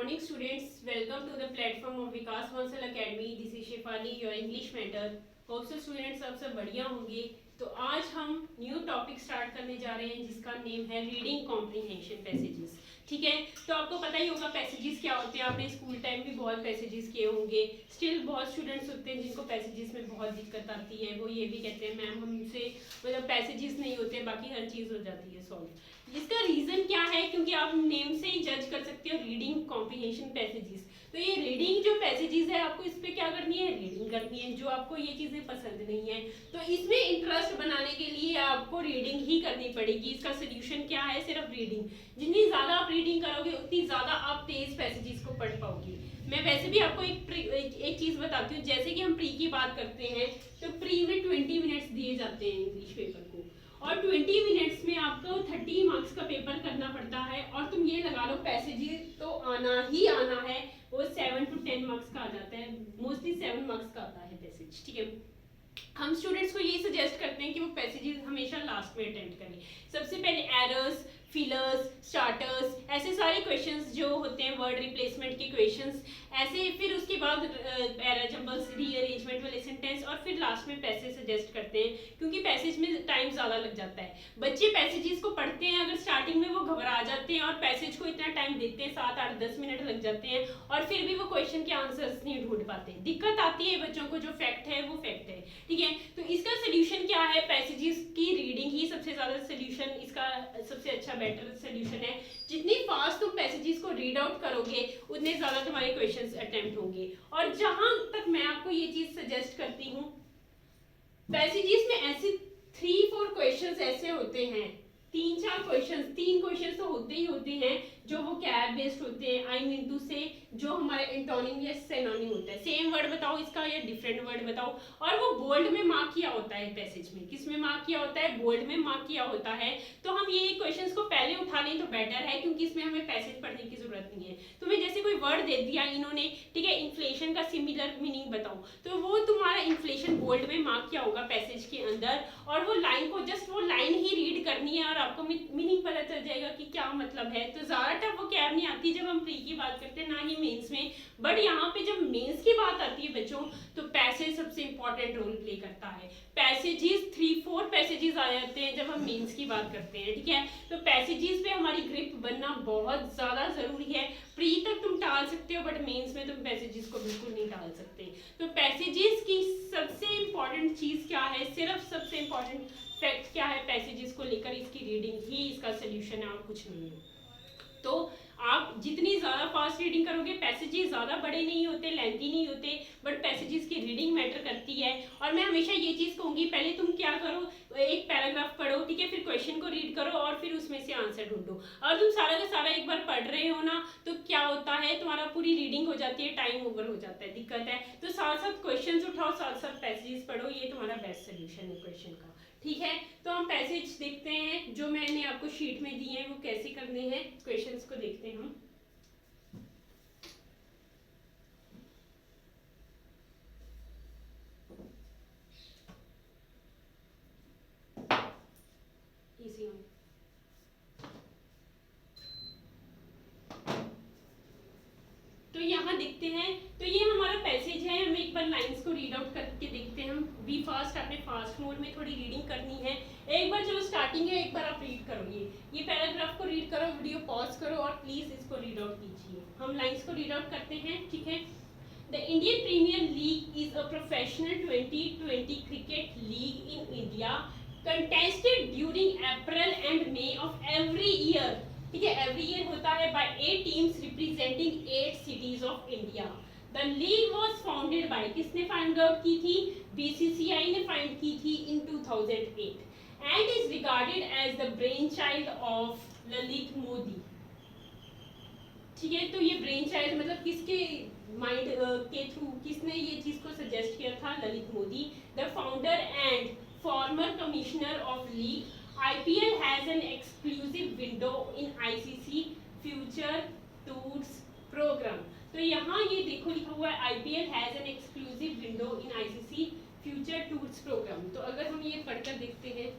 morning, students. Welcome to the platform of Vikas Vansal Academy. This is Shefali, your English mentor. Hope so students आप सब बढ़िया होंगे. तो आज हम न्यू टॉपिक स्टार्ट करने जा रहे हैं जिसका नेम है रीडिंग कॉम्प्रीहेंशन पैसेजेस. ठीक है, तो आपको पता ही होगा पैसेजेस क्या होते हैं. आपने स्कूल टाइम भी बहुत पैसेजेस किए होंगे. स्टिल बहुत स्टूडेंट्स होते हैं जिनको पैसेजेस में बहुत दिक्कत आती है. वो ये भी कहते हैं मैम हमसे मतलब पैसेजेस नहीं होते, बाकी हर चीज़ हो जाती है सॉल्व. इसका रीजन क्या है? क्योंकि आप नेम से ही जज कर सकते हो रीडिंग कॉम्प्रीहेंशन पैसेजेस. तो ये रीडिंग जो पैसेजेस है आपको इस पे क्या करनी है? रीडिंग करनी है. जो आपको ये चीजें पसंद नहीं है तो इसमें इंटरेस्ट बनाने के लिए आपको रीडिंग ही करनी पड़ेगी. इसका सोल्यूशन क्या है? सिर्फ रीडिंग. जितनी ज्यादा आप रीडिंग करोगे उतनी ज्यादा आप तेज पैसेजेस को पढ़ पाओगे. मैं वैसे भी आपको एक चीज बताती हूँ. जैसे कि हम प्री की बात करते हैं तो प्री में 20 मिनट्स दिए जाते हैं इंग्लिश पेपर को, और 20 मिनट्स में आपको 30 मार्क्स का पेपर करना पड़ता है. और तुम ये लगा लो पैसेजेस तो आना ही आना है. वो 7 to 10 मार्क्स का आ जाता है. मोस्टली 7 मार्क्स का आता है पैसेज. ठीक है, हम स्टूडेंट्स को ये सजेस्ट करते हैं कि वो पैसेजेस हमेशा लास्ट में अटेम्प्ट करें. सबसे पहले एरर्स, फिलर्स, स्टार्टर्स, ऐसे सारे क्वेश्चंस जो होते हैं वर्ड रिप्लेसमेंट के क्वेश्चंस, ऐसे. फिर उसके बाद पैरा जंबल्स, रीअरेंजमेंट वाले सेंटेंस, और फिर लास्ट में पैसेज सजेस्ट करते हैं क्योंकि पैसेज में टाइम ज़्यादा लग जाता है. बच्चे पैसेजेस को पढ़ते हैं, अगर स्टार्टिंग में वो घबरा जाते हैं और पैसेज को इतना टाइम देते हैं 7, 8, 10 मिनट लग जाते हैं और फिर भी वो क्वेश्चन के आंसर्स नहीं ढूंढ पाते. दिक्कत आती है बच्चों को. जो फैक्ट है वो फैक्ट है. ठीक है, तो इसका सोल्यूशन क्या है? पैसेजेस की रीडिंग ही सबसे ज़्यादा सोल्यूशन, इसका सबसे अच्छा बेटर सोल्यूशन है. जितनी फास्ट तुम पैसेजेस को रीड आउट करोगे उतने ज़्यादा तुम्हारे क्वेश्चंस अटेम्प्ट होंगे. और जहां तक मैं आपको ये चीज़ सजेस्ट करती हूँ, पैसेजेस में ऐसे 3-4 क्वेश्चंस ऐसे होते हैं, 3-4 क्वेश्चंस, 3 क्वेश्चंस तो होते ही होते हैं जो वो कैब बेस्ड होते हैं. आई मीन टू से जो हमारे एंटोनिम या सिनोनिम होता है. सेम वर्ड बताओ इसका या डिफरेंट वर्ड बताओ, और वो बोल्ड में मार्क किया होता है. पैसेज में किस में मार्क किया होता है? बोल्ड में मार्क किया होता है. तो हम ये क्वेश्चंस को पहले उठा लें तो बेटर है क्योंकि इसमें हमें पैसेज पढ़ने की जरूरत नहीं है. तुम्हें जैसे कोई वर्ड दे दिया इन्होंने, ठीक है, इन्फ्लेशन का सिमिलर मीनिंग बताओ, तो वो तुम्हारा इन्फ्लेशन बोल्ड में मार्क किया होगा पैसेज के अंदर, और वो लाइन को जस्ट वो लाइन ही रीड करनी है और आपको मीनिंग पता चल जाएगा कि क्या मतलब है. तो ज्यादा टफ वो कैब नहीं आती जब हम प्री की बात करते हैं, ना ही मेंस में. बट यहाँ पे जब मेंस की बात आती है बच्चों तो पैसेज सबसे इंपॉर्टेंट रोल प्ले करता है. पैसेजेस 3-4 पैसेजेस आ जाते हैं जब हम मेंस की बात करते हैं. ठीक है, तो पैसेजेस पे हमारी ग्रिप बनना बहुत ज्यादा जरूरी है. प्री तक तुम टाल सकते हो बट मेंस में तुम पैसेजेस को बिल्कुल नहीं टाल सकते. तो पैसेजेस की सबसे इंपॉर्टेंट चीज क्या है? सिर्फ सबसे इंपॉर्टेंट फैक्ट क्या है? पैसेजेस को लेकर इसकी रीडिंग ही इसका सोल्यूशन है और कुछ नहीं है. तो आप जितनी ज़्यादा फास्ट रीडिंग करोगे, पैसेजेस ज़्यादा बड़े नहीं होते, लेंथी नहीं होते, बट पैसेजेस की रीडिंग मैटर करती है. और मैं हमेशा ये चीज़ कहूँगी, पहले तुम क्या करो, एक पैराग्राफ पढ़ो, ठीक है, फिर क्वेश्चन को रीड करो और फिर उसमें से आंसर ढूंढो. और तुम सारा का सारा एक बार पढ़ रहे हो ना, तो क्या होता है तुम्हारा पूरी रीडिंग हो जाती है, टाइम ओवर हो जाता है, दिक्कत है. तो साथ साथ क्वेश्चन उठाओ, साथ साथ पैसेजेस पढ़ो, ये तुम्हारा बेस्ट सोल्यूशन है क्वेश्चन का. ठीक है, तो हम पैसेज देखते हैं जो मैंने आपको शीट में दिए हैं वो कैसे करने हैं. क्वेश्चंस को देखते हैं हम. इजी हो. तो यहाँ देखते हैं, तो ये हमारा पैसेज है. हम एक बार लाइंस को रीड आउट करके देखते हैं. हम बी फास्ट, आपने फास्ट मोड में थोड़ी रीडिंग करनी है. एक बार चलो स्टार्टिंग है, एक बार आप रीड करो. ये पैराग्राफ को रीड करो, वीडियो पॉज करो और प्लीज इसको रीड आउट कीजिए. हम लाइंस को रीड आउट करते हैं. ठीक है, The Indian Premier League is a professional 2020 cricket league in India contested during April and May of every year. ठीक है, every year होता है by 8 teams representing 8 cities of India. The league was founded by, किसने find out की थी? BCCI ने find की थी in 2008 and is regarded as the brainchild of Lalit Modi. ठीक है, तो ये ब्रेन चाइल्ड मतलब किसके माइंड के थ्रू, किसने ये चीज को सजेस्ट किया था? Lalit Modi. The founder and former commissioner of league. IPL has an exclusive window in ICC future tours programme. तो यहाँ ये देखो लिखा हुआ है IPL has an exclusive window in ICC future tours programme. तो अगर हम ये पढ़कर देखते हैं,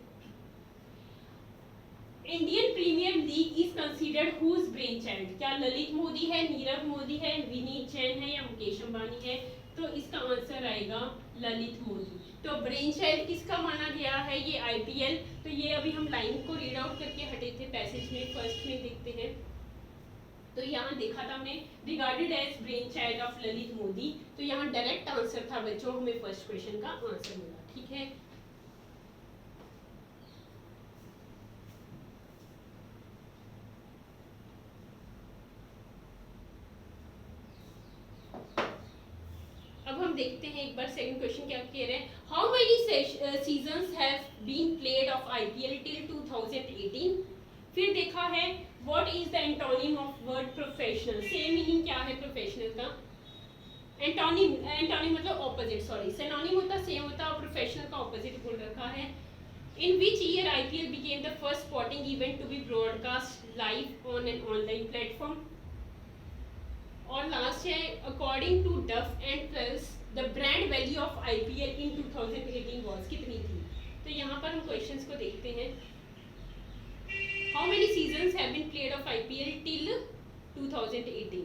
Indian Premier League is considered whose brain child? क्या ललित मोदी है, नीरव मोदी है, विनीत जैन है या मुकेश अंबानी है? तो इसका आंसर आएगा ललित मोदी। तो ब्रेन चाइल्ड किसका माना गया है? ये आईपीएल। तो ये अभी हम लाइन को रीड आउट करके हटे थे, पैसेज में फर्स्ट में देखते हैं। तो यहाँ देखा था हमने regarded as brain child of Lalit Modi. तो यहाँ डायरेक्ट आंसर था बच्चों, हमें फर्स्ट क्वेश्चन का आंसर मिला। ठीक है, अब हम देखते हैं एक बार सेकंड क्वेश्चन क्या कह रहे हैं। How many seasons have been played of IPL till 2018? फिर देखा है what is the antonym of word professional? Same meaning क्या है प्रोफेशनल का? एंटोनिम, एंटोनिम मतलब ऑपोजिट, सॉरी, सिनोनिम होता सेम होता और प्रोफेशनल का ऑपोजिट बोल रखा है। In which year IPL became the first sporting event to be broadcast live on an online platform? और लास्ट है according to Duff and plus the brand value of IPL in 2018 was? कितनी थी? तो यहाँ पर हम क्वेश्चंस को देखते हैं। How many seasons have been played of IPL till 2018?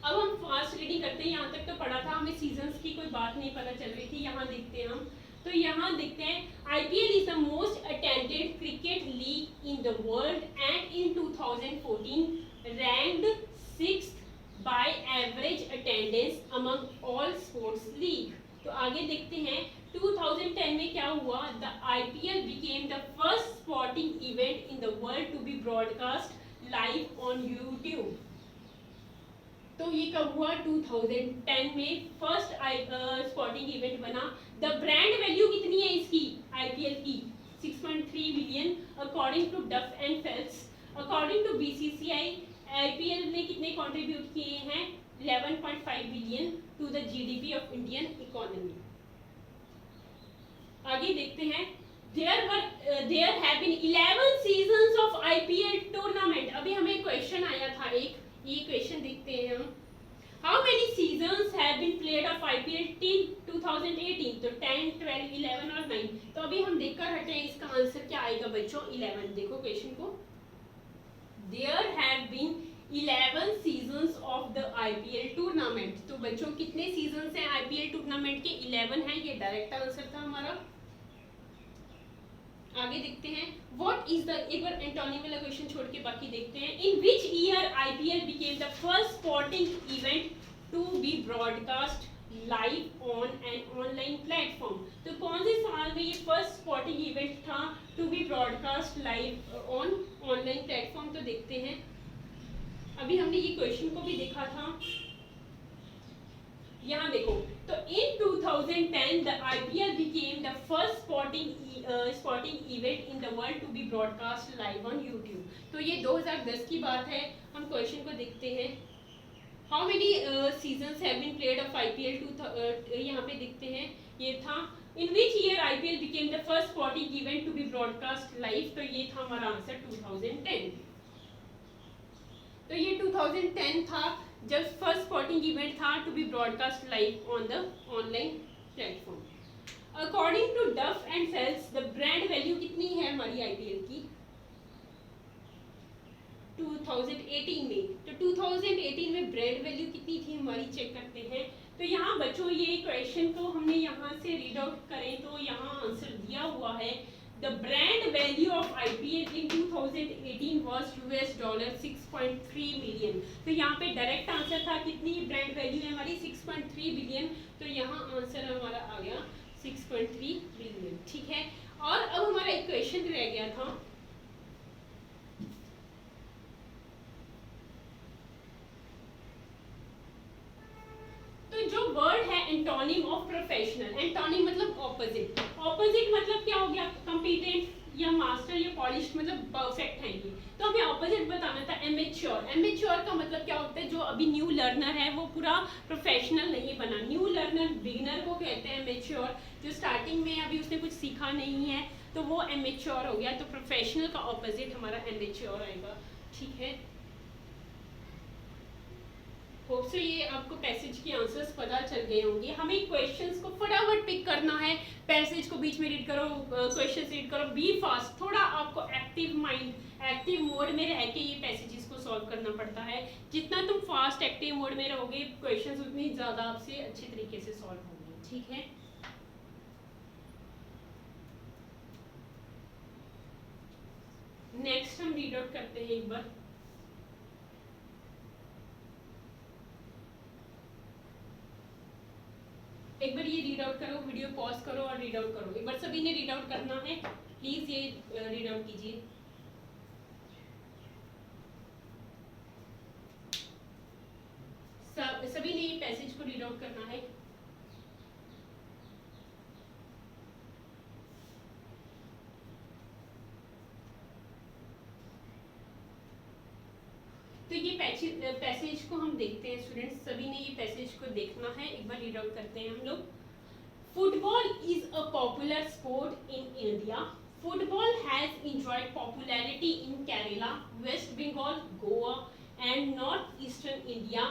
अब हम फास्ट रीडिंग करते हैं। यहाँ तक तो पढ़ा था, हमें सीजन्स की कोई बात नहीं पता चल रही थी। यहाँ देखते हैं हम, तो यहाँ देखते हैं IPL is the most attended cricket league in the world and in 2014 ranked 6th by average attendance among all sports league। तो आगे देखते हैं 2010 में क्या हुआ? The IPL became the first sporting event in the world to be broadcast live on YouTube। तो ये कब हुआ? 2010 में फर्स्ट स्पोर्टिंग इवेंट बना। द ब्रांड वैल्यू कितनी है इसकी आईपीएल की? 6.3 billion according to Duff and Phelps. According to BCCI IPL ने कितने कंट्रीब्यूट किए हैं? 11.5 billion to the GDP of Indian economy. आगे देखते हैं there have been 11 seasons of IPL tournament। अभी हमें क्वेश्चन आया था एक, ये क्वेश्चन देखते हैं हम। How many seasons have been played of IPL till 2018? तो 10, 12, 11 और 9। तो अभी हम देखकर हटे हैं, इसका आंसर क्या आएगा बच्चों? 11। देखो क्वेश्चन को, There have been 11 seasons of the IPL tournament। तो बच्चों कितने सीजन्स हैं आईपीएल टूर्नामेंट के? 11 हैं। ये डायरेक्ट आंसर था हमारा। आगे देखते हैं व्हाट इज द, एक बार एंटोनिम वाला क्वेश्चन छोड़ के बाकी देखते हैं। In which year IPL became the first sporting event to be broadcast live on an online platform? तो कौन से साल में ये फर्स्ट स्पोर्टिंग इवेंट था to be broadcast live on online platform? तो देखते हैं, अभी हमने ये क्वेश्चन को भी देखा था। यहाँ देखो, तो in 2010 the IPL became the first sporting event in the world to be broadcast live on YouTube. तो ये 2010 की बात है। हम क्वेश्चन को देखते हैं। How many seasons have been played of IPL? यहाँ पे देखते हैं, ये था in which year IPL became the first sporting event to be broadcast live? तो ये था हमारा आंसर 2010। तो ये 2010 था जब फर्स्ट स्पोर्टिंग इवेंट था to be broadcast live on the online platform. According to Duff and Phelps the brand value कितनी है हमारी आईपीएल की 2018 में? तो 2018 में ब्रांड वैल्यू कितनी थी हमारी, चेक करते हैं। तो यहाँ बच्चों ये क्वेश्चन को हमने यहाँ से रीड आउट करें तो यहाँ आंसर दिया हुआ है the brand value of IPL in 2018 was $6.3 million. तो यहाँ पे डायरेक्ट आंसर था कितनी ब्रांड वैल्यू है हमारी? 6.3 बिलियन। तो यहाँ आंसर हमारा आ गया 6.3 बिलियन। ठीक है, और अब हमारा एक क्वेश्चन रह गया था, तो जो वर्ड है एंटोनिम ऑफ प्रोफेशनल, एंटोनिम मतलब ऑपोजिट, ऑपोजिट मतलब क्या हो गया? कॉम्पिटेंट या मास्टर या पॉलिश्ड मतलब परफेक्ट है ये। तो हमें ऑपोजिट बताना था एमेच्योर। एमेच्योर का मतलब क्या होता है? जो अभी न्यू लर्नर है वो पूरा प्रोफेशनल नहीं बना। न्यू लर्नर बिगिनर को कहते हैं एमेच्योर, जो स्टार्टिंग में अभी उसने कुछ सीखा नहीं है तो वो एमेच्योर हो गया। तो प्रोफेशनल का ऑपोजिट हमारा एमेच्योर आएगा। ठीक है, होप सो ये आपको पैसेज के आंसर्स पता चल गए होंगे। हमें क्वेश्चंस को फटाफट पिक करना है, पैसेज को बीच में रीड करो, क्वेश्चंस रीड करो, बी फास्ट। थोड़ा आपको एक्टिव माइंड, एक्टिव मोड में रह के ये पैसेजेस को सॉल्व करना पड़ता है। जितना तुम फास्ट एक्टिव मोड में रहोगे, क्वेश्चंस उतनी ज़्यादा आपसे अच्छे तरीके से सॉल्व होंगे, ठीक है। नेक्स्ट हम रीड आउट करते हैं एक बार। एक बार ये रीड आउट करो, वीडियो पॉज करो और रीड आउट करो। एक बार सभी ने रीड आउट करना है, प्लीज ये रीड आउट कीजिए। सभी ने ये पैसेज को रीड आउट करना है। तो ये पैसेज को हम देखते हैं स्टूडेंट्स, सभी ने ये पैसेज को देखना है। एक बार रीड आउट करते हैं हम लोग। Football is a popular sport in India. Football has enjoyed popularity in Kerala, West Bengal, Goa, and northeastern India,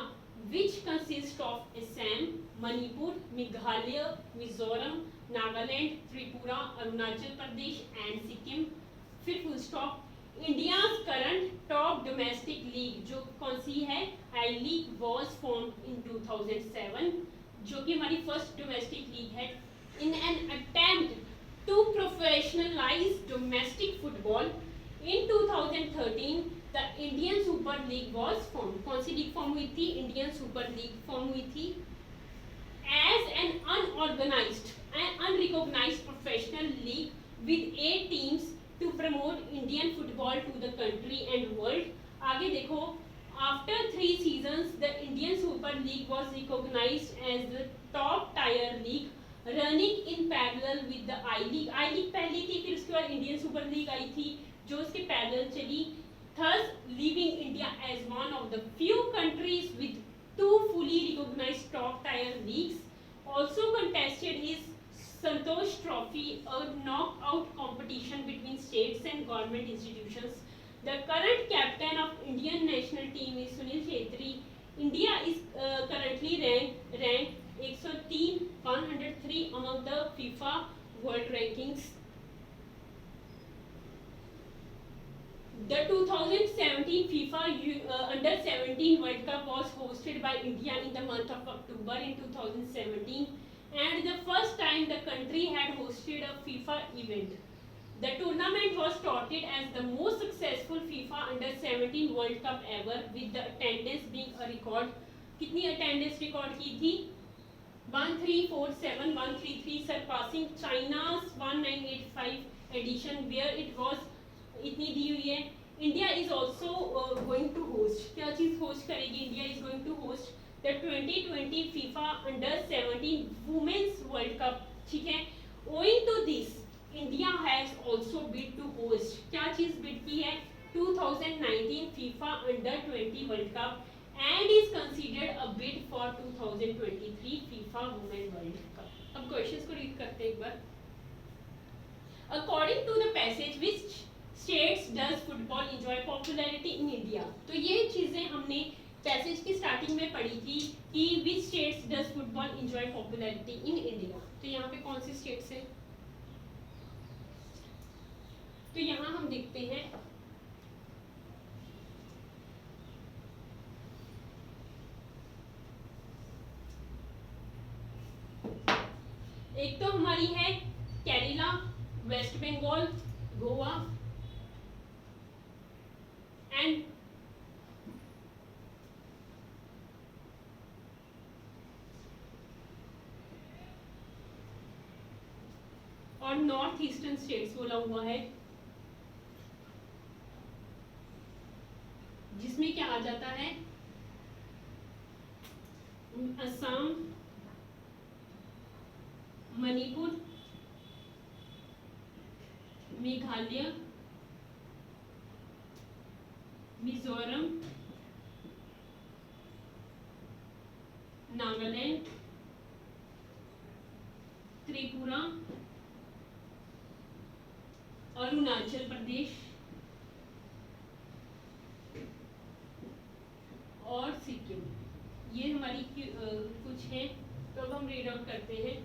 which consists of Assam, Manipur, Meghalaya, Mizoram, Nagaland, Tripura, Arunachal Pradesh, and Sikkim. फिर full stop. India's current top domestic league जो कौन सी है, आई league, was formed in 2007, जो कि हमारी first domestic league है। In an attempt to professionalize domestic football, in 2013 the Indian Super League was formed. कौन सी league form हुई थी, इंडियन सुपर लीग फॉर्म हुई थी। as an unorganized and unrecognized professional league with 8 teams to promote Indian football to the country and world. आगे देखो, after 3 seasons the Indian Super League was recognized as the top tier league running in parallel with the I League. I League पहली थी, फिर उसके बाद Indian super league आई थी जो उसके पैरेलल चली, thus leaving India as one of the few countries with 2 fully recognized top tier leagues. Also contested is Santosh Trophy, a knockout competition between states and government institutions. The current captain of Indian national team is Sunil Chhetri. India is currently ranked 103 among the FIFA World Rankings. The 2017 FIFA Under 17 World Cup was hosted by India in the month of October in 2017, and the first time the country had hosted a FIFA event. The tournament was touted as the most successful FIFA Under 17 World Cup ever, with the attendance being a record. कितनी attendance record की थी? 1347,133, surpassing China's 1985 edition where it was इतनी दी हुई है। India is also going to host, क्या चीज host करेगी, India is going to host the 2020 FIFA under 17 women's World Cup, ठीक है। Owing to this India has also bid to host, क्या चीज बिड की है, 2019 FIFA under 20 World Cup and is considered a bid for 2023 FIFA women World Cup. अब questions को read करते हैं एक बार। According to the passage which states does football enjoy popularity in India, तो ये चीज़ें हमने पैसेज की स्टार्टिंग में पढ़ी थी कि which states does football enjoy popularity in India. तो यहाँ पे कौन सी स्टेट्स है, तो यहाँ हम देखते हैं एक तो हमारी है केरला, वेस्ट बंगाल, गोवा एंड और नॉर्थ ईस्टर्न स्टेट्स बोला हुआ है, जिसमें क्या आ जाता है, असम, मणिपुर, मेघालय, मिजोरम, नागालैंड, त्रिपुरा, अरुणाचल प्रदेश और सिक्किम, ये हमारी कुछ है, तो अब हम रीड आउट करते हैं।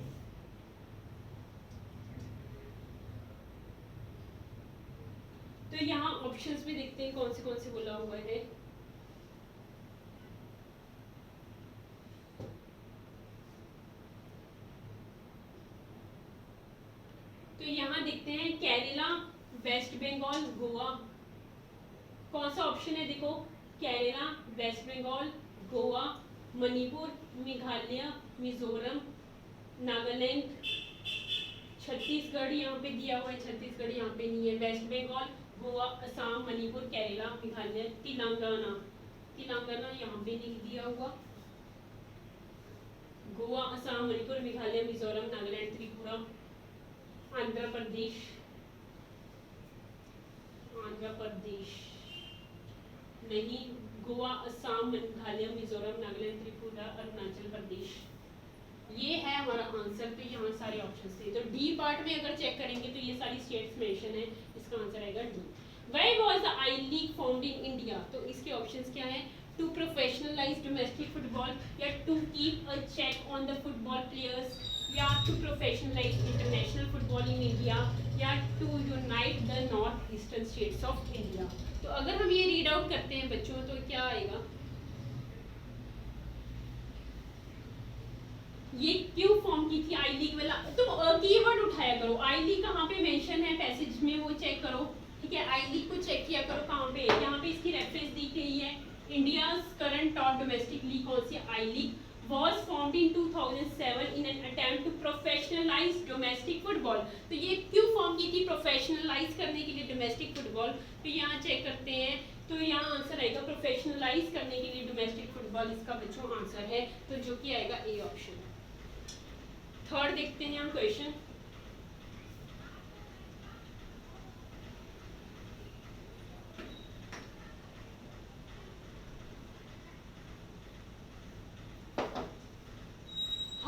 तो यहाँ ऑप्शंस भी देखते हैं कौन से बोला हुआ है। तो यहाँ देखते हैं केरला, वेस्ट बंगाल, गोवा। कौन सा ऑप्शन है देखो, केरला, वेस्ट बंगाल, गोवा, मणिपुर, मेघालय, मिजोरम, नागालैंड, छत्तीसगढ़ यहाँ पे दिया हुआ है, छत्तीसगढ़ यहाँ पे नहीं है। वेस्ट बंगाल, गोवा, असम, मणिपुर, केरला, मेघालय, तेलंगाना, तेलंगाना यहाँ पे नहीं दिया हुआ। गोवा, असम, मणिपुर, मेघालय, मिजोरम, नागालैंड, त्रिपुरा, आंध्र प्रदेश, आंध्र प्रदेश नहीं, गोवा, असम, मेघालय, मिजोरम, नागालैंड, त्रिपुरा, अरुणाचल प्रदेश। ये है हमारा आंसर। तो यहाँ सारे ऑप्शंस थे। तो डी पार्ट में अगर चेक करेंगे तो ये सारी स्टेट्स मेंशन है, इसका आंसर आएगा D. Why was the I League formed in India? तो इसके ऑप्शंस क्या है, टू प्रोफेशनलाइज डोमेस्टिक फुटबॉल, या to keep a check on the football players, या to professionalise international football in India, या to unite the north eastern states of India. तो अगर हम ये रीड आउट करते हैं बच्चों तो क्या आएगा, ये क्यों फॉर्म की थी आई लीग वाला? तो कीवर्ड उठाया करो, आई लीग कहाँ पे मेंशन है पैसेज में वो चेक करो, ठीक है। आई लीग को चेक किया करो कहाँ पे, यहाँ पे इसकी रेफरेंस दी गई है। India's current top domestic league कौन सी, आई league, was formed in 2007 in an attempt to professionalize domestic football। तो ये क्यों फॉर्म की थी, प्रोफेशनलाइज करने के लिए डोमेस्टिक फुटबॉल। तो यहाँ चेक करते हैं, तो यहाँ आंसर आएगा प्रोफेशनलाइज करने के लिए डोमेस्टिक फुटबॉल, इसका बच्चों आंसर है। तो जो कि आएगा ए ऑप्शन। थर्ड देखते हैं हम question.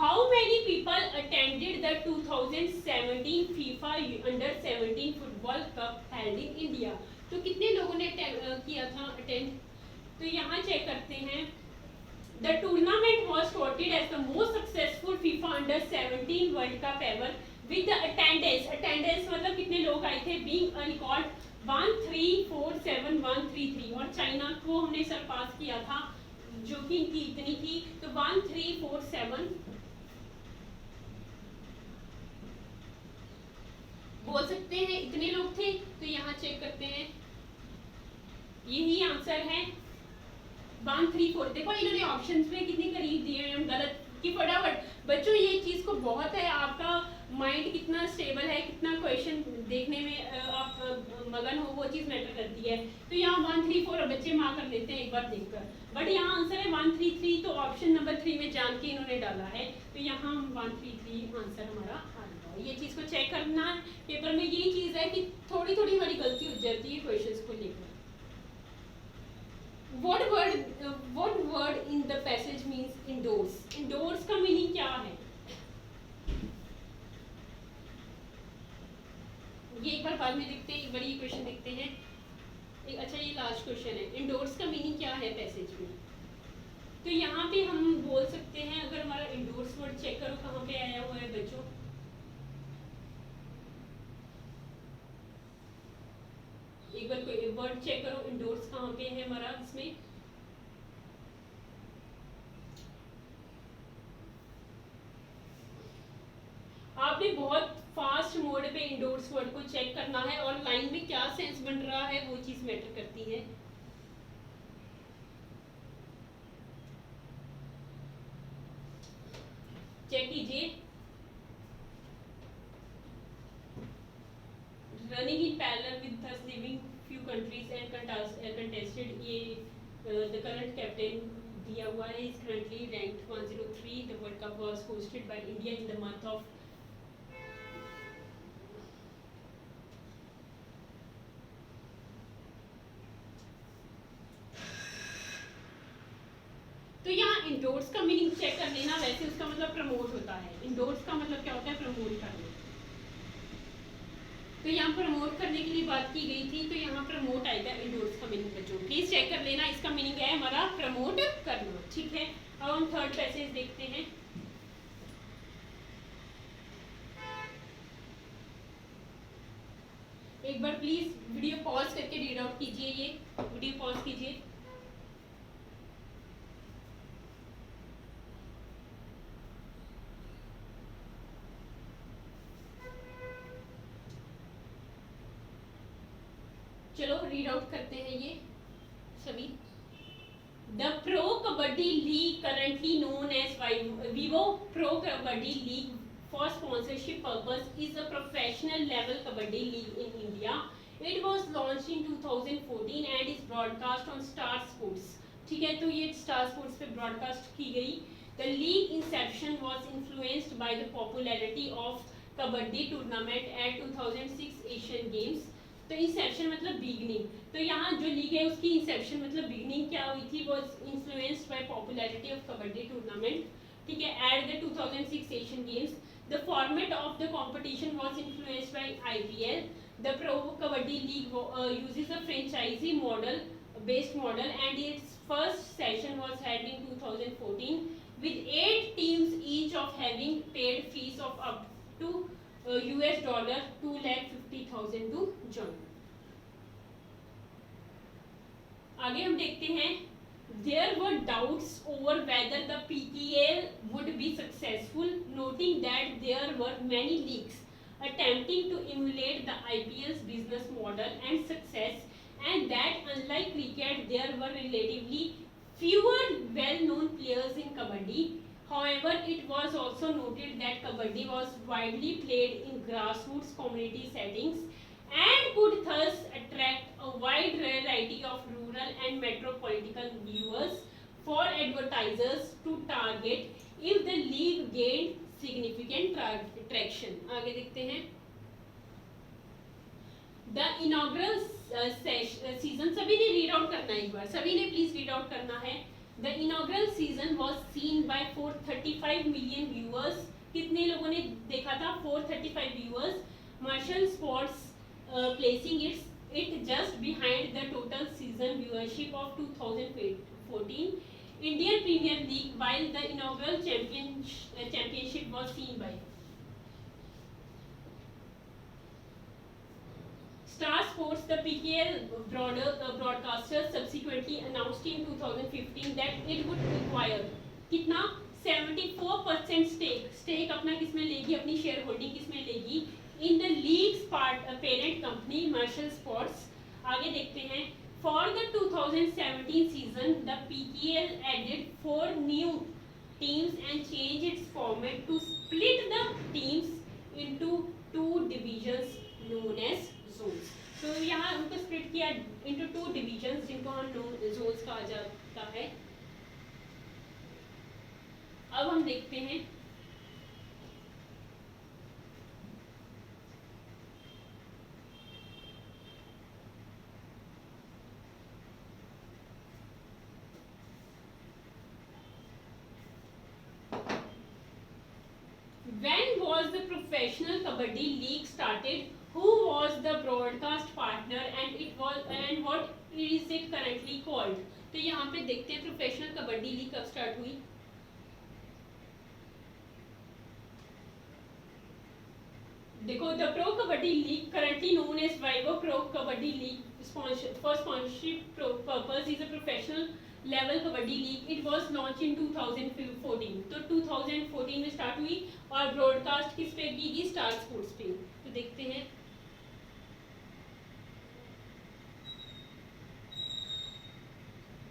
How many people attended the 2017 FIFA Under-17 Football Cup held in India? तो कितने लोगों ने किया था अटेंड? तो यहाँ चेक करते हैं। The tournament was touted as the most successful FIFA Under-17 World Cup ever with the attendance मतलब कितने लोग आए थे, being a record 1347133, और चाइना को हमने सरपास किया था जो कि इनकी इतनी थी, तो 1347 बोल सकते हैं, इतने लोग थे। तो यहाँ चेक करते हैं, यही आंसर है 134। देखो इन्होंने ऑप्शंस में कितने करीब दिए हैं, हम गलत कि फटाफट। बच्चों ये चीज को बहुत है, आपका माइंड कितना स्टेबल है, कितना क्वेश्चन देखने में आप मगन हो, वो चीज मैटर करती है। तो यहाँ 134 बच्चे मार्क कर लेते हैं एक बार देखकर, बट यहाँ आंसर है 133। तो ऑप्शन नंबर 3 में जान के इन्होंने डाला है, तो यहाँ 133 आंसर हमारा आ गया। ये चीज को चेक करना है पेपर में। यही चीज है कि थोड़ी थोड़ी हमारी गलती हो जाती है क्वेश्चंस को लेकर। What word in the passage means indoors? Indoors का मीनिंग क्या है? ये एक बार बाद में देखते हैं, एक बार ये क्वेश्चन देखते हैं। अच्छा ये लास्ट क्वेश्चन है, इंडोर्स का मीनिंग क्या है पैसेज में? तो यहाँ पे हम बोल सकते हैं, अगर हमारा इंडोर्स वर्ड चेक करो कहाँ पे आया हुआ है बच्चों, एक बार कोई वर्ड चेक करो, इंडोर्स कहाँ पे है हमारा इसमें। आपने बहुत फास्ट मोड पे इंडोर्स वर्ड को चेक करना है, और लाइन में क्या सेंस बन रहा है वो चीज मैटर करती है। चेक कीजिए, running in parallel with thus leaving few countries and contested ये the current captain दिया हुआ है, is currently ranked 103। The World Cup was hosted by India in the month of तो यहाँ इंडोर्स का मीनिंग चेक कर लेना। वैसे उसका मतलब प्रमोट होता है, इंडोर्स का मतलब क्या होता है, प्रमोट करना। तो यहाँ प्रमोट करने के लिए बात की गई थी, तो यहाँ प्रमोट आएगा इंडोर्स का मीनिंग बच्चों, प्लीज चेक कर लेना, इसका मीनिंग है हमारा प्रमोट करना, ठीक है। अब हम थर्ड पैसेज देखते हैं। एक बार प्लीज वीडियो पॉज करके रीड आउट कीजिए, ये वीडियो पॉज कीजिए। चलो रीड आउट करते हैं ये सभी। The Pro Kabaddi League currently known as Vivo Pro Kabaddi League for sponsorship purpose is a professional level kabaddi league in India. It was launched in 2014 and is broadcast on Star Sports. ठीक है, तो ये Star Sports पे broadcast की गई। The league inception was influenced by the popularity of kabaddi tournament at 2006 Asian Games. तो Inception मतलब beginning, तो यहाँ जो लीग है उसकी इंसेप्शन मतलब बिगनिंग क्या हुई थी, was influenced by popularity of kabaddi tournament, ठीक है, at the 2006 Asian Games. The format of the competition was influenced by IPL. The Pro Kabaddi League uses a franchisee model based model, and its first session was held in 2014 with 8 teams each of having paid fees of up to US dollar 2,50,000 to join. आगे हम देखते हैं। There were doubts over whether the PKL would be successful, noting that there were many leagues attempting to emulate the IPL's business model and success, and that unlike cricket, there were relatively fewer well-known players in Kabaddi. However, it was also noted that Kabaddi was widely played in grassroots community settings and could thus attract a wide variety of rural and metropolitan viewers for advertisers to target if the league gained significant traction. आगे देखते हैं। The inaugural season, सभी ने read out करना है, एक बार सभी ने प्लीज रीड आउट करना है। The inaugural season was seen by 435 million viewers. कितने लोगों ने देखा था? 435 viewers. Martial Sports placing it just behind the total season viewership of 2014 Indian Premier League, while the inaugural championship was seen by Star Sports. The PKL broadcaster subsequently announced in 2015 that it would acquire कितना 74% stake अपना किसमें लेगी, अपनी share holding किसमें लेगी, in the league's parent company Martial Sports. आगे देखते हैं। For the 2017 season, the PKL added 4 new teams and changed its format to split the teams into 2 divisions known as zones. तो यहाँ उनको स्प्लिट किया into 2 divisions जिनको हम zones कहा जाता है। अब हम देखते हैं when was the professional kabaddi league started, who was the broadcast partner, and what is it currently called. तो यहाँ पे देखते हैं प्रोफेशनल कबड्डी लीग कब स्टार्ट हुई। देखो, the Pro Kabaddi League currently known as Vivo Pro Kabaddi League for sponsorship purpose is a professional level kabaddi league. It was launch in 2014, तो 2014 में स्टार्ट हुई और ब्रॉडकास्ट किस पे की? स्टार स्पोर्ट्स पे। तो देखते हैं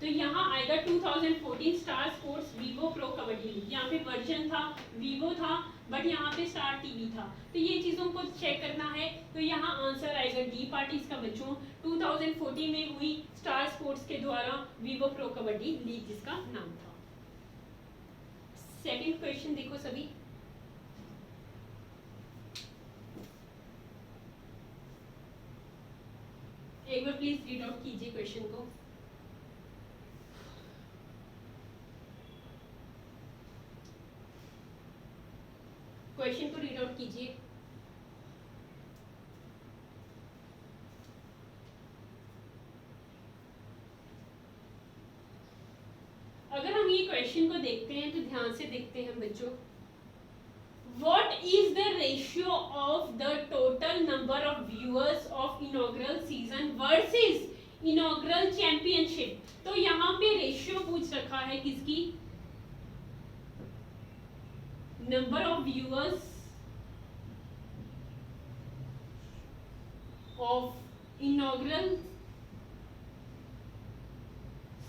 तो यहाँ आएगा 2014 star sports Vivo Pro Kabaddi league. यहाँ पे वर्जन था विवो था, बट यहाँ पे स्टार टीवी था, तो ये चीज़ों को चेक करना है। तो यहाँ आंसर आएगा डी पार्ट इसका बच्चों। 2014 में हुई स्टार स्पोर्ट्स के द्वारा विवो प्रो कबड्डी लीग जिसका नाम था। सेकंड क्वेश्चन देखो सभी। एक बार प्लीज रीड आउट कीजिए क्वेश्चन को। क्वेश्चन को रीड आउट कीजिए। हम ये क्वेश्चन को देखते हैं तो ध्यान से देखते हैं बच्चों। What is the ratio of the total number of viewers of inaugural season versus inaugural championship? तो यहाँ पे रेशियो पूछ रखा है किसकी, number of viewers of inaugural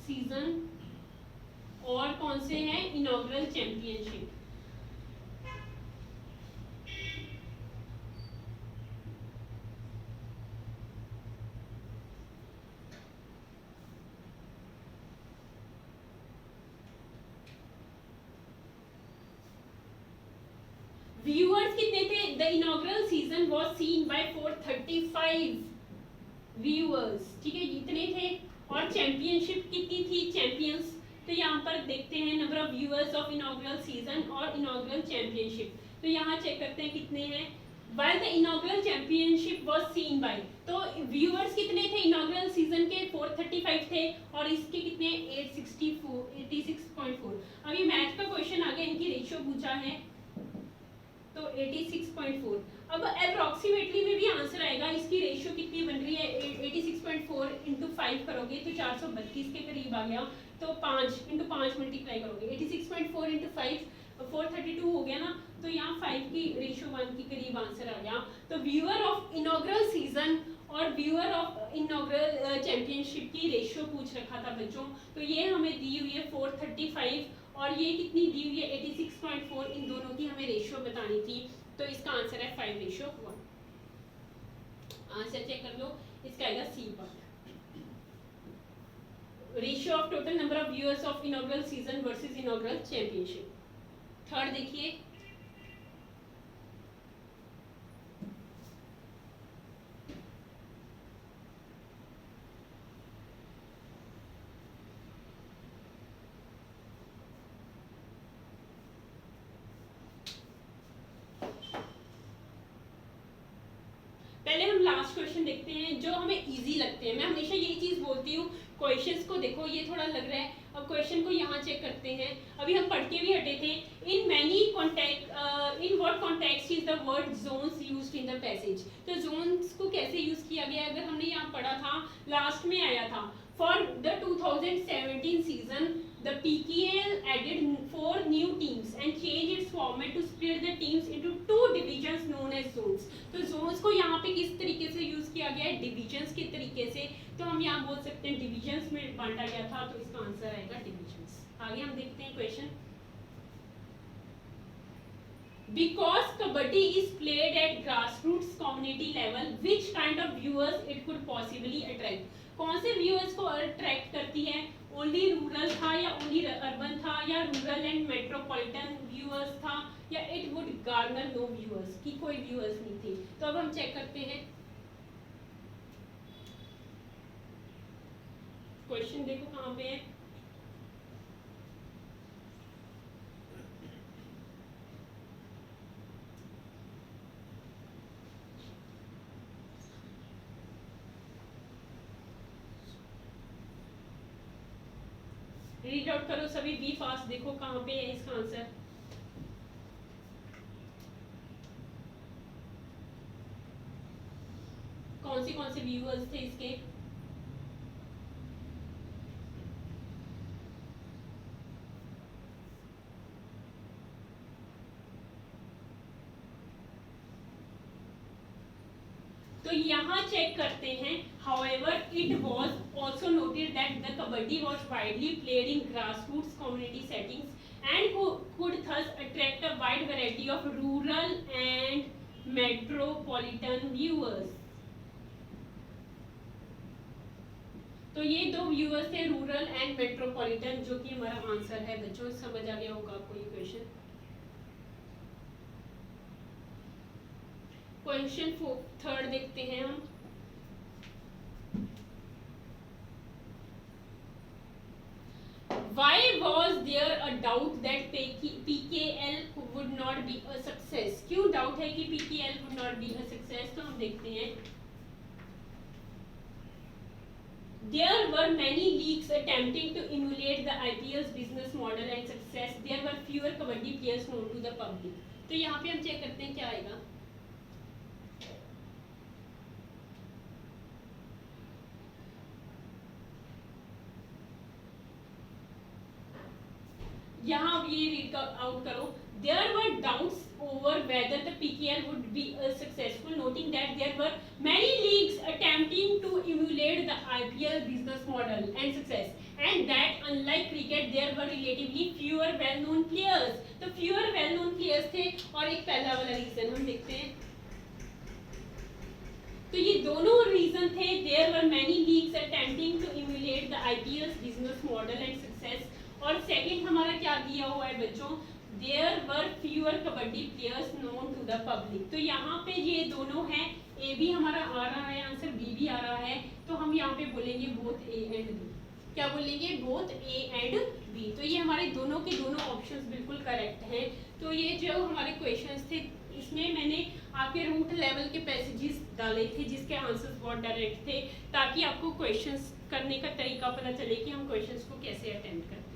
season और कौन से हैं इनॉग्रल चैंपियनशिप। व्यूअर्स कितने थे, the inaugural season was seen by 435 viewers, ठीक है इतने थे। और चैंपियनशिप कितनी थी, चैंपियंस, तो यहाँ पर देखते हैं number of viewers of inaugural season और इनॉग्रल चैंपियनशिप। तो यहाँ चेक करते हैं कितने हैं। While the inaugural championship was seen by, तो व्यूअर्स कितने थे इनॉग्रल सीजन के, 435 थे और इसके कितने 864 86.4। अब ये मैथ का क्वेश्चन आ गया, इनकी रेशियो पूछा है तो 86.4। अब अप्रोक्सीमेटली में भी आंसर आएगा, इसकी रेशियो कितनी बन रही है 86.4 इंटू 5 करोगे तो 432 के करीब आ गया, तो 5 इंटू 5 मल्टीप्लाई करोगे 86.4 इंटू 5 432 हो गया ना, तो यहाँ 5 की रेशियो 1 के करीब आंसर आ गया। तो व्यूअर ऑफ इनॉग्रल सीजन और व्यूअर ऑफ इनॉग्रल चैंपियनशिप की रेशियो पूछ रखा था बच्चों, तो ये हमें दी हुई है 435 और ये कितनी दी हुई है 86.4, इन दोनों की हमें रेशियो बतानी थी, तो इसका आंसर है 5:1। आंसर चेक कर लो, इसका आएगा C part, ratio of total number of viewers of inaugural season versus inaugural championship. Third देखिए, पहले हम लास्ट क्वेश्चन देखते हैं जो हमें इजी लगते हैं। मैं हमेशा यही चीज बोलती हूँ, क्वेश्चंस को देखो ये थोड़ा लग रहा है, अब क्वेश्चन को यहाँ चेक करते हैं। अभी हम पढ़ के भी हटे थे, in many contact in what context is the word zones used in the passage. तो जोन्स को कैसे यूज किया गया, अगर हमने यहाँ पढ़ा था लास्ट में आया था, for the 2017 season the PKL added 4 new teams and changed its format to split the teams into 2 divisions known as zones। तो zones को यहाँ पे किस तरीके से यूज किया गया है, divisions के तरीके से, तो हम यहाँ बोल सकते हैं divisions में बांटा गया था, तो इसका आंसर आएगा divisions। आगे हम देखते हैं question. Because kabaddi is played at grassroots community level, which kind of viewers it could possibly attract? कौन से व्यूअर्स को अट्रैक्ट करती है, ओनली रूरल था या ओनली अर्बन था या रूरल एंड मेट्रोपॉलिटन व्यूअर्स था या it would garner no viewers, की कोई व्यूअर्स नहीं थे। तो अब हम चेक करते हैं, क्वेश्चन देखो कहाँ पे है। रीड आउट करो सभी, बी फास्ट, देखो कहाँ पे है इसका आंसर। कौन से व्यूअर्स थे इसके, तो यहाँ चेक करते हैं। However, it was also noted that the kabaddi was widely played in grassroots community settings and could thus attract a wide variety of rural and metropolitan viewers। तो ये दो व्यूअर्स थे, रूरल एंड मेट्रोपॉलिटन, जो कि हमारा answer है बच्चों। समझ आ गया होगा आपको ये क्वेश्चन। क्वेश्चन थर्ड देखते हैं हम। Why was there a doubt that PKL would not be a success? क्यों डाउट है कि PKL would not be a success? तो हम देखते हैं, There were many leagues attempting to emulate the IPL's business model and success. There were fewer kabaddi players known to the public. तो यहाँ पे हम चेक करते हैं क्या आएगा. यहाँ अब ये रीड आउट करो. There were doubts over whether the PKL would be successful, noting that there were many leagues attempting to emulate the IPL business model and success, and that unlike cricket there were relatively fewer well-known players. तो fewer well-known players थे और एक पहला वाला reason हम देखते हैं. तो ये दोनों रीजन थे. There were many leagues attempting to emulate the IPL's business model and success. और सेकंड हमारा क्या दिया हुआ है बच्चों, there were fewer kabaddi players known to the public. तो यहाँ पे ये दोनों हैं, ए भी हमारा आ रहा है आंसर, बी भी आ रहा है. तो हम यहाँ पे बोलेंगे बोथ ए एंड बी. क्या बोलेंगे, बोथ ए एंड बी. तो ये हमारे दोनों के दोनों ऑप्शंस बिल्कुल करेक्ट हैं. तो ये जो हमारे क्वेश्चंस थे इसमें मैंने आपके रूट लेवल के पैसेजेस डाले थे जिसके आंसर्स बहुत डायरेक्ट थे, ताकि आपको क्वेश्चंस करने का तरीका पता चले कि हम क्वेश्चंस को कैसे अटेम्प्ट करते हैं.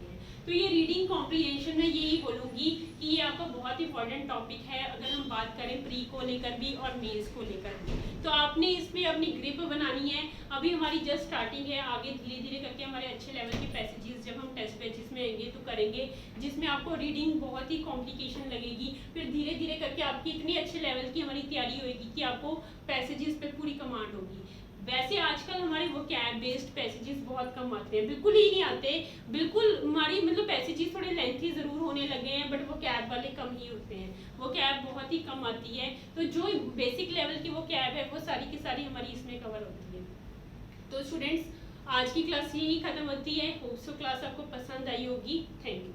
तो ये रीडिंग कॉम्प्रिहेंशन में यही बोलूँगी कि ये आपका बहुत इंपॉर्टेंट टॉपिक है अगर हम बात करें प्री को लेकर भी और मेंस को लेकर भी. तो आपने इसमें अपनी ग्रिप बनानी है. अभी हमारी जस्ट स्टार्टिंग है, आगे धीरे धीरे करके हमारे अच्छे लेवल के पैसेजेस जब हम टेस्ट बैचेस में आएंगे तो करेंगे, जिसमें आपको रीडिंग बहुत ही कॉम्प्लिकेशन लगेगी. फिर धीरे धीरे करके आपकी इतनी अच्छे लेवल की हमारी तैयारी होगी कि आपको पैसेजेस पे पूरी कमांड होगी. वैसे आजकल हमारे वो कैब बेस्ड पैसेजेस बहुत कम आते हैं, बिल्कुल ही नहीं आते. बिल्कुल हमारी मतलब पैसेजेस थोड़े लेंथी ज़रूर होने लगे हैं, बट वो कैब वाले कम ही होते हैं. वो कैब बहुत ही कम आती है. तो जो बेसिक लेवल की वो कैब है वो सारी की सारी हमारी इसमें कवर होती है. तो स्टूडेंट्स आज की क्लास यही ख़त्म होती है. होप सो क्लास आपको पसंद आई होगी. Thank you.